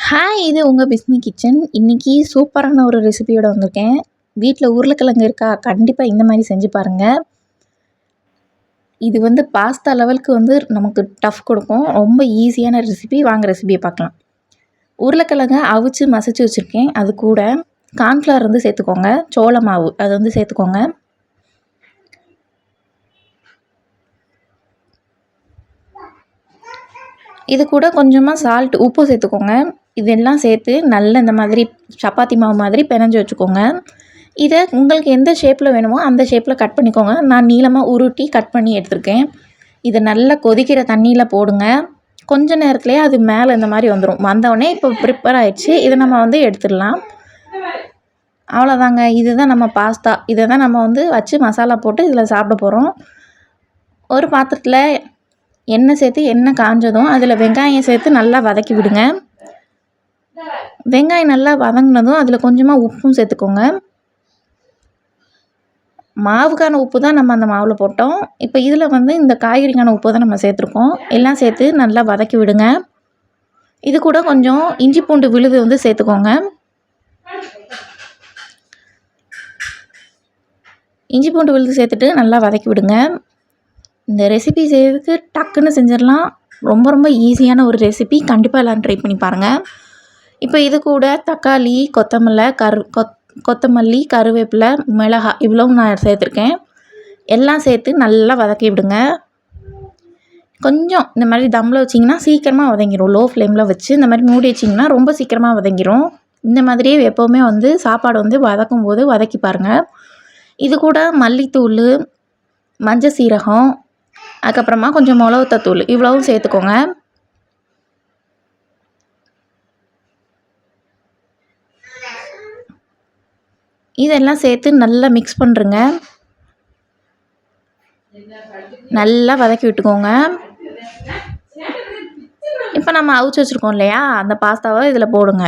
Hi, இது உங்கள் Bismi kitchen. இன்றைக்கி சூப்பரான ஒரு ரெசிபியோடு வந்திருக்கேன். வீட்டில் உருளைக்கிழங்கு இருக்கா? கண்டிப்பாக இந்த மாதிரி செஞ்சு பாருங்கள். இது பாஸ்தா லெவலுக்கு நமக்கு டஃப் கொடுக்கும். ரொம்ப ஈஸியான ரெசிபி. வாங்க ரெசிபியை பார்க்கலாம். உருளைக்கிழங்கை அவிச்சு மசிச்சு வச்சுருக்கேன். அது கூட கார்ன்ஃப்ளவர் சேர்த்துக்கோங்க. சோள மாவு அது சேர்த்துக்கோங்க. இது கூட கொஞ்சமாக சால்ட் உப்பு சேர்த்துக்கோங்க. இதெல்லாம் சேர்த்து நல்லா இந்த மாதிரி சப்பாத்தி மாவு மாதிரி பிணைஞ்சு வச்சுக்கோங்க. இதை உங்களுக்கு எந்த ஷேப்பில் வேணுமோ அந்த ஷேப்பில் கட் பண்ணிக்கோங்க. நான் நீளமாக உருட்டி கட் பண்ணி எடுத்திருக்கேன். இதை நல்லா கொதிக்கிற தண்ணியில் போடுங்க. கொஞ்ச நேரத்துலேயே அது மேலே இந்த மாதிரி வந்துடும். வந்தோடனே இப்போ ப்ரிப்பேர் ஆகிடுச்சு. இதை நம்ம எடுத்துடலாம். அவ்வளோதாங்க. இதுதான் நம்ம பாஸ்தா. இதை தான் நம்ம வச்சு மசாலா போட்டு இதில் சாப்பிட போகிறோம். ஒரு பாத்திரத்தில் எண்ணெய் சேர்த்து எண்ணெய் காஞ்சதும் அதில் வெங்காயம் சேர்த்து நல்லா வதக்கி விடுங்க. வெங்காயம் நல்லா வதங்கினதும் அதில் கொஞ்சமாக உப்பும் சேர்த்துக்கோங்க. மாவுக்கான உப்பு தான் நம்ம அந்த மாவில் போட்டோம். இப்போ இதில் இந்த காய்கறிக்கான உப்பு தான் நம்ம சேர்த்துருக்கோம். எல்லாம் சேர்த்து நல்லா வதக்கி விடுங்க. இது கூட கொஞ்சம் இஞ்சி பூண்டு விழுது சேர்த்துக்கோங்க. இஞ்சி பூண்டு விழுது சேர்த்துட்டு நல்லா வதக்கி விடுங்க. இந்த ரெசிபி செய்கிறதுக்கு டக்குன்னு செஞ்சிடலாம். ரொம்ப ரொம்ப ஈஸியான ஒரு ரெசிபி. கண்டிப்பாக எல்லோரும் ட்ரை பண்ணி பாருங்கள். இப்போ இது கூட தக்காளி, கொத்தமல்லி, கருவேப்பிலை, மிளகாய் இவ்வளவும் நான் சேர்த்துருக்கேன். எல்லாம் சேர்த்து நல்லா வதக்கி விடுங்க. கொஞ்சம் இந்த மாதிரி தம்மில் வச்சிங்கன்னா சீக்கிரமாக வதங்கிடும். லோ ஃப்ளேமில் வச்சு இந்த மாதிரி மூடி வச்சிங்கன்னா ரொம்ப சீக்கிரமாக வதங்கிடும். இந்த மாதிரியே எப்போவுமே சாப்பாடு வதக்கும் போது வதக்கி பாருங்கள். இது கூட மல்லித்தூள், மஞ்சள் சீரகம், அதுக்கப்புறமா கொஞ்சம் மிளகுத்தூள் இவ்வளவும் சேர்த்துக்கோங்க. இதெல்லாம் சேர்த்து நல்லா மிக்ஸ் பண்ணுறங்க. நல்லா வதக்கி விட்டுக்கோங்க. இப்போ நம்ம அவிச்சு வச்சுருக்கோம் இல்லையா, அந்த பாஸ்தாவை இதில் போடுங்க.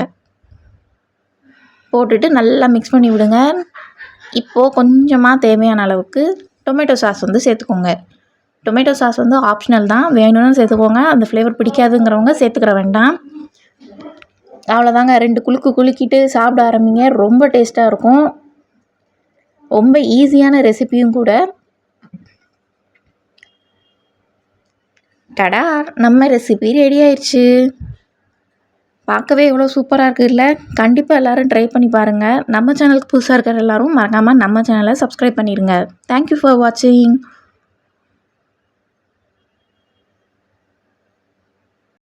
போட்டுட்டு நல்லா மிக்ஸ் பண்ணி விடுங்க. இப்போது கொஞ்சமாக தேவையான அளவுக்கு டொமேட்டோ சாஸ் சேர்த்துக்கோங்க. டொமேட்டோ சாஸ் ஆப்ஷனல் தான். வேணும்னு சேர்த்துக்கோங்க. அந்த ஃப்ளேவர் பிடிக்காதுங்கிறவங்க சேர்த்துக்கிற வேண்டாம். அவ்வளோதாங்க. 2 குலுக்கிட்டு சாப்பிட ஆரம்பிங்க. ரொம்ப டேஸ்ட்டாக இருக்கும். ரொம்ப ஈஸியான ரெசிபியும் கூட. டடா, நம்ம ரெசிபி ரெடி ஆயிடுச்சு. பார்க்கவே எவ்வளோ சூப்பராக இருக்குல்ல. கண்டிப்பாக எல்லோரும் ட்ரை பண்ணி பாருங்கள். நம்ம சேனலுக்கு புதுசாக இருக்கிற எல்லோரும் மறக்காமல் நம்ம சேனலை சப்ஸ்கிரைப் பண்ணிடுங்க. தேங்க்யூ ஃபார் வாட்சிங்.